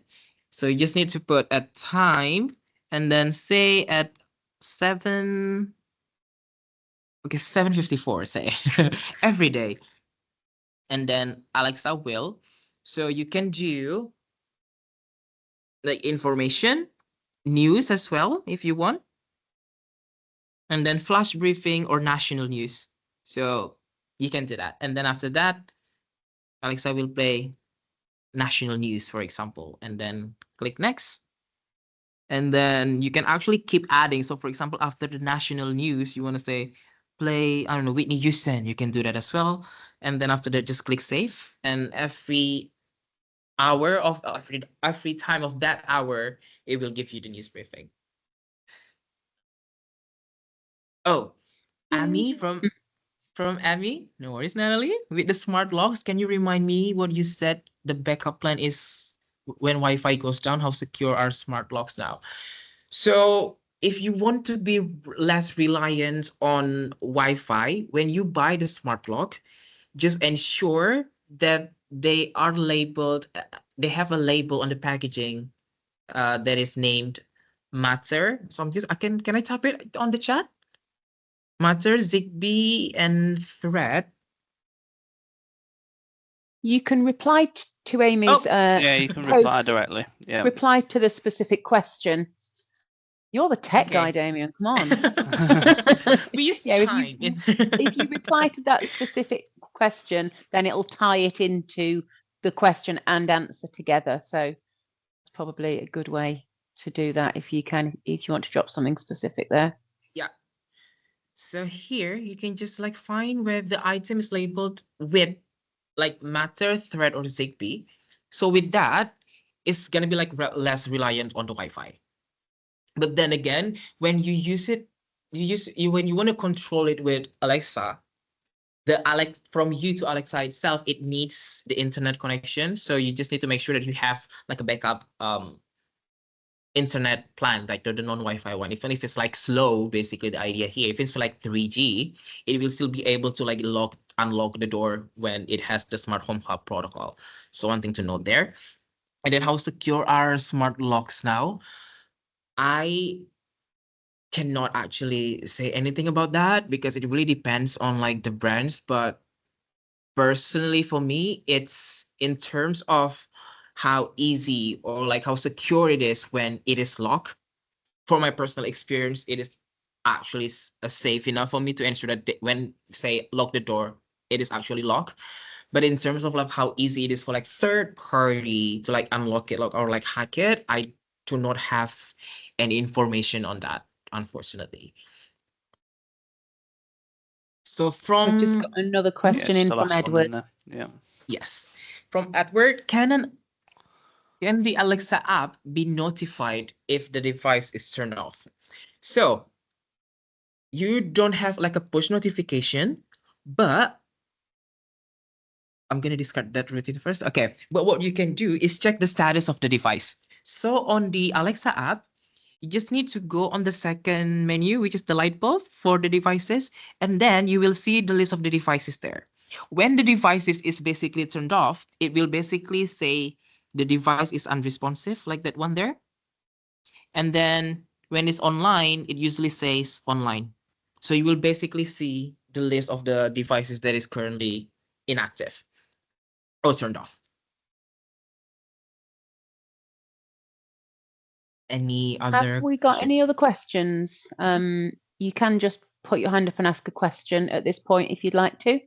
[SPEAKER 3] So you just need to put a time and then say at 7. Okay, 7:54, say every day. And then Alexa will. So you can do like information, news as well, if you want. And then flash briefing or national news. So you can do that. And then after that, Alexa will play national news, for example, and then click next. And then you can actually keep adding. So for example, after the national news, you want to say play, I don't know, Whitney Houston, you can do that as well. And then after that, just click save. And every hour of every time of that hour, it will give you the news briefing. Oh, Amy from Amy, no worries, Natalie. With the smart locks, can you remind me what you said the backup plan is when Wi-Fi goes down? How secure are smart locks now? So if you want to be less reliant on Wi-Fi, when you buy the smart lock, just ensure that they are labeled, they have a label on the packaging that is named Matter. So I'm just, can I type it on the chat? Matter, Zigbee, and Thread.
[SPEAKER 1] You can reply to Amy's
[SPEAKER 2] Yeah, you can reply
[SPEAKER 1] post,
[SPEAKER 2] directly. Yeah.
[SPEAKER 1] reply to the specific question. You're the tech guy, Damien. Come on.
[SPEAKER 3] We use
[SPEAKER 1] Yeah,
[SPEAKER 3] time.
[SPEAKER 1] if you reply to that specific question, then it'll tie it into the question and answer together. So it's probably a good way to do that if you want to drop something specific there.
[SPEAKER 3] Yeah. So here you can just like find where the item is labeled with like Matter, Thread, or Zigbee. So with that, it's gonna be like less reliant on the Wi-Fi. But then again, when you use it, when you want to control it with Alexa, from you to Alexa itself, it needs the internet connection. So you just need to make sure that you have like a backup internet plan, like the non-Wi-Fi one. Even if it's like slow, basically the idea here, if it's for like 3G, it will still be able to like unlock the door when it has the smart home hub protocol. So one thing to note there. And then how secure are smart locks now? I cannot actually say anything about that because it really depends on like the brands. But personally, for me, it's in terms of how easy or like how secure it is when it is locked. For my personal experience, it is actually safe enough for me to ensure that when say lock the door, it is actually locked. But in terms of like how easy it is for like third party to like unlock it or like hack it, I do not have any information on that, unfortunately. So
[SPEAKER 1] I've just got another question in from Edward.
[SPEAKER 2] Yeah.
[SPEAKER 3] Yes, from Edward, can the Alexa app be notified if the device is turned off? So you don't have like a push notification, but I'm going to discard that routine first. Okay, but what you can do is check the status of the device. So on the Alexa app, you just need to go on the second menu, which is the light bulb for the devices, and then you will see the list of the devices there. When the device is basically turned off, it will basically say the device is unresponsive, like that one there. And then when it's online, it usually says online. So you will basically see the list of the devices that is currently inactive or turned off. Any other?
[SPEAKER 1] Have we got
[SPEAKER 3] question?
[SPEAKER 1] any other questions? You can just put your hand up and ask a question at this point if you'd like to.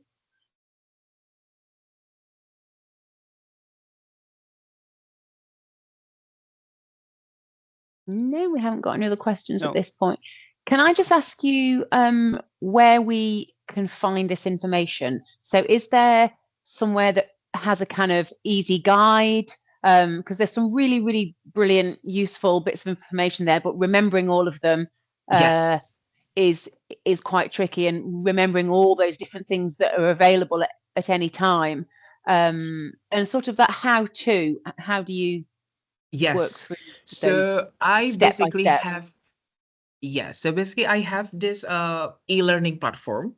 [SPEAKER 1] No, we haven't got any other questions
[SPEAKER 2] No.
[SPEAKER 1] at this point. Can I just ask you where we can find this information? So is there somewhere that has a kind of easy guide? Because there's some really, really brilliant, useful bits of information there, but remembering all of them
[SPEAKER 3] Yes.
[SPEAKER 1] is quite tricky, and remembering all those different things that are available at any time. And sort of that how do you work
[SPEAKER 3] Yes.
[SPEAKER 1] through those
[SPEAKER 3] So I
[SPEAKER 1] step by
[SPEAKER 3] basically
[SPEAKER 1] step?
[SPEAKER 3] have, so basically I have this e-learning platform.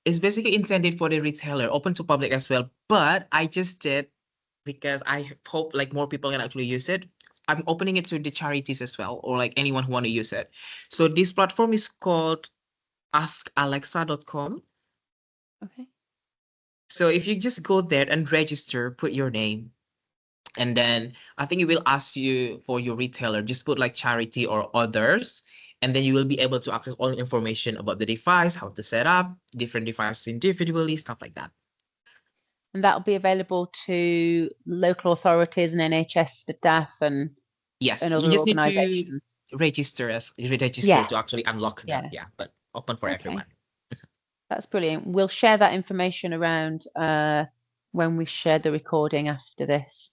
[SPEAKER 3] It's basically intended for the retailer, open to public as well. But I just did because I hope like more people can actually use it. I'm opening it to the charities as well, or like anyone who want to use it. So this platform is called askalexa.com.
[SPEAKER 1] Okay.
[SPEAKER 3] So if you just go there and register, put your name, and then I think it will ask you for your retailer. Just put like charity or others, and then you will be able to access all information about the device, how to set up different devices individually, stuff like that.
[SPEAKER 1] And that'll be available to local authorities and NHS staff and
[SPEAKER 3] Yes,
[SPEAKER 1] other
[SPEAKER 3] you just need to
[SPEAKER 1] organisations.
[SPEAKER 3] register
[SPEAKER 1] Yeah.
[SPEAKER 3] to actually unlock
[SPEAKER 1] Yeah.
[SPEAKER 3] that. Yeah, but open for
[SPEAKER 1] Okay.
[SPEAKER 3] everyone.
[SPEAKER 1] That's brilliant. We'll share that information around when we share the recording after this.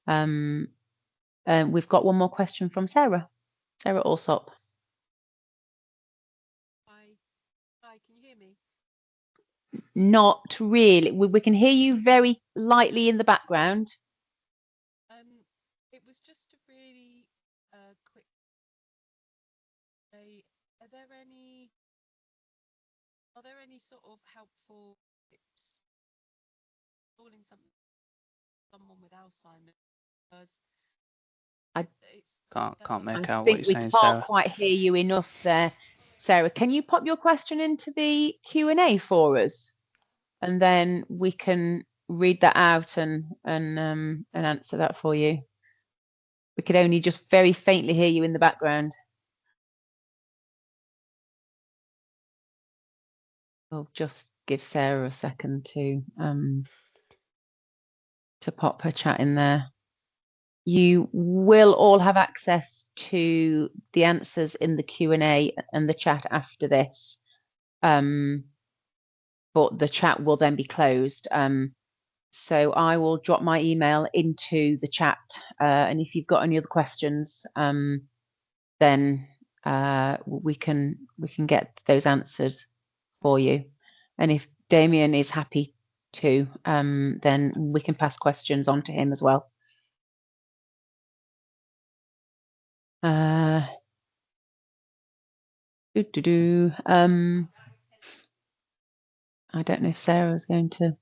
[SPEAKER 1] We've got one more question from Sarah. Sarah Alsop.
[SPEAKER 6] Hi, can you hear me?
[SPEAKER 1] Not really. We can hear you very lightly in the background.
[SPEAKER 6] It was just a really quick. Are there any sort of helpful tips installing someone with Alzheimer's? Because
[SPEAKER 1] I
[SPEAKER 2] Can't make
[SPEAKER 1] I
[SPEAKER 2] out what
[SPEAKER 1] think
[SPEAKER 2] you're
[SPEAKER 1] we
[SPEAKER 2] saying,
[SPEAKER 1] can't
[SPEAKER 2] Sarah.
[SPEAKER 1] quite hear you enough there, Sarah. Can you pop your question into the Q&A for us, and then we can read that out and answer that for you? We could only just very faintly hear you in the background. We'll just give Sarah a second to pop her chat in there. You will all have access to the answers in the Q&A and the chat after this, but the chat will then be closed. So I will drop my email into the chat, and if you've got any other questions, then we can get those answered for you. And if Damien is happy to, then we can pass questions on to him as well. I don't know if Sarah's going to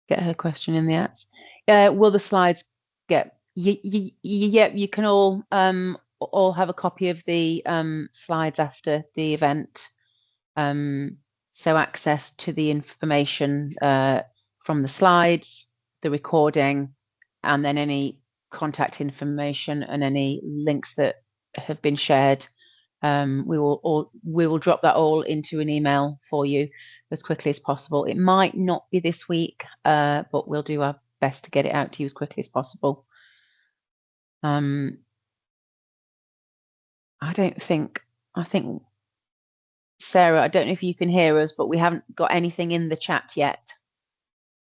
[SPEAKER 1] get her question in the ads. Will the slides get? Yeah, you can all have a copy of the slides after the event. So access to the information from the slides, the recording, and then any contact information and any links that have been shared. We will drop that all into an email for you as quickly as possible. It might not be this week, but we'll do our best to get it out to you as quickly as possible. I think Sarah, I don't know if you can hear us, but we haven't got anything in the chat yet,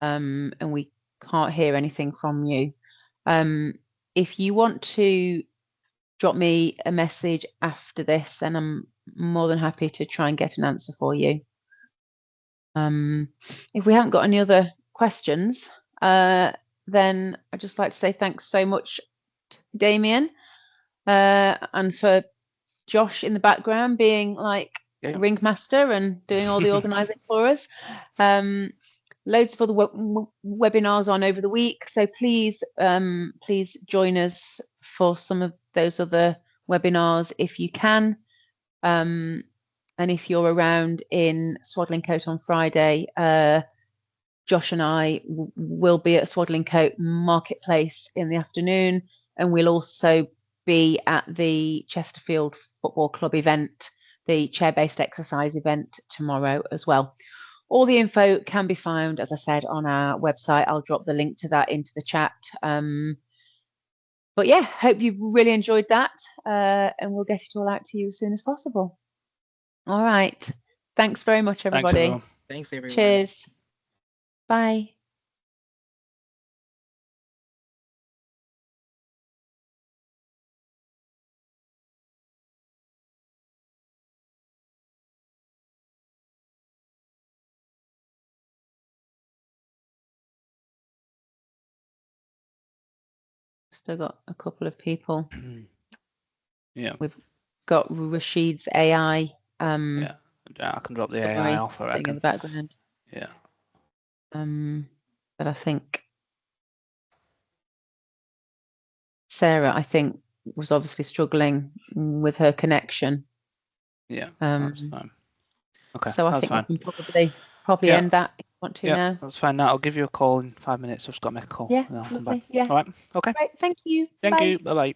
[SPEAKER 1] and we can't hear anything from you. If you want to drop me a message after this, then I'm more than happy to try and get an answer for you. If we haven't got any other questions, then I'd just like to say thanks so much to Damien, and for Josh in the background being like a ringmaster and doing all the organising for us. Loads of other webinars on over the week, so please join us for some of those other webinars if you can. And if you're around in Swaddling Coat on Friday, Josh and I will be at Swaddling Coat Marketplace in the afternoon, and we'll also be at the Chesterfield Football Club event, the chair-based exercise event tomorrow as well. All the info can be found, as I said, on our website. I'll drop the link to that into the chat. But yeah, hope you've really enjoyed that, and we'll get it all out to you as soon as possible. All right. Thanks very much,
[SPEAKER 2] Thanks,
[SPEAKER 1] everybody.
[SPEAKER 2] everyone.
[SPEAKER 3] Thanks, everyone.
[SPEAKER 1] Cheers. Bye. Still got a couple of people.
[SPEAKER 2] Yeah.
[SPEAKER 1] We've got Rashid's AI.
[SPEAKER 2] Yeah. I can drop the
[SPEAKER 1] summary
[SPEAKER 2] AI off, I
[SPEAKER 1] thing in the
[SPEAKER 2] reckon.
[SPEAKER 1] background.
[SPEAKER 2] Yeah.
[SPEAKER 1] But I think Sarah, was obviously struggling with her connection.
[SPEAKER 2] Yeah. That's fine. Okay.
[SPEAKER 1] So I
[SPEAKER 2] that's
[SPEAKER 1] think
[SPEAKER 2] fine.
[SPEAKER 1] we can probably
[SPEAKER 2] Yeah.
[SPEAKER 1] end that if you want to
[SPEAKER 2] Yeah.
[SPEAKER 1] now.
[SPEAKER 2] That's fine. Now I'll give you a call in 5 minutes. I've just got to make a call.
[SPEAKER 1] Yeah,
[SPEAKER 2] and I'll come
[SPEAKER 1] lovely.
[SPEAKER 2] back.
[SPEAKER 1] Yeah.
[SPEAKER 2] All right. Okay.
[SPEAKER 1] Right. Thank you.
[SPEAKER 2] Thank
[SPEAKER 1] Bye.
[SPEAKER 2] you. Bye bye.